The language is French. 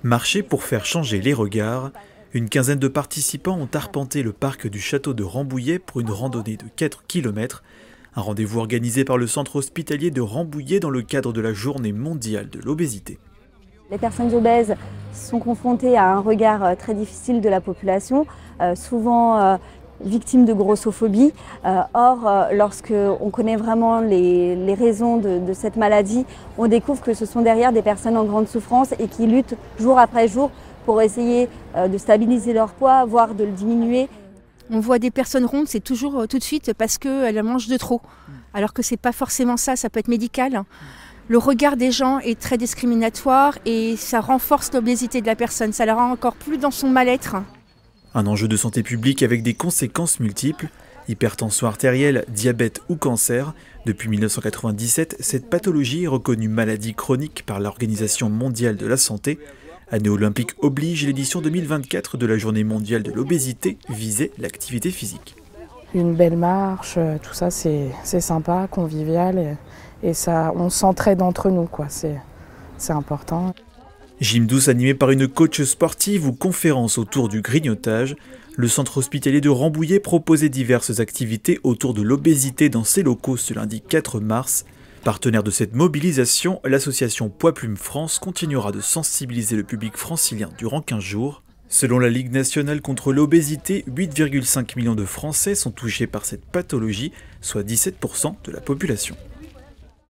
Marcher pour faire changer les regards. Une quinzaine de participants ont arpenté le parc du château de Rambouillet pour une randonnée de 4 km. Un rendez-vous organisé par le centre hospitalier de Rambouillet dans le cadre de la journée mondiale de l'obésité. Les personnes obèses sont confrontées à un regard très difficile de la population, souvent victimes de grossophobie. Or, lorsqu'on connaît vraiment les raisons de cette maladie, on découvre que ce sont derrière des personnes en grande souffrance et qui luttent jour après jour pour essayer de stabiliser leur poids, voire de le diminuer. On voit des personnes rondes, c'est toujours tout de suite parce qu'elles mangent de trop. Alors que c'est pas forcément ça, ça peut être médical. Le regard des gens est très discriminatoire et ça renforce l'obésité de la personne, ça la rend encore plus dans son mal-être. Un enjeu de santé publique avec des conséquences multiples, hypertension artérielle, diabète ou cancer. Depuis 1997, cette pathologie est reconnue maladie chronique par l'Organisation mondiale de la santé. Année olympique oblige, l'édition 2024 de la journée mondiale de l'obésité visait l'activité physique. Une belle marche, tout ça c'est sympa, convivial et ça, on s'entraide entre nous, quoi. C'est important. Gym douce animé par une coach sportive ou conférence autour du grignotage. Le centre hospitalier de Rambouillet proposait diverses activités autour de l'obésité dans ses locaux ce lundi 4 mars. Partenaire de cette mobilisation, l'association Poids Plume France continuera de sensibiliser le public francilien durant 15 jours. Selon la Ligue nationale contre l'obésité, 8,5 millions de Français sont touchés par cette pathologie, soit 17% de la population.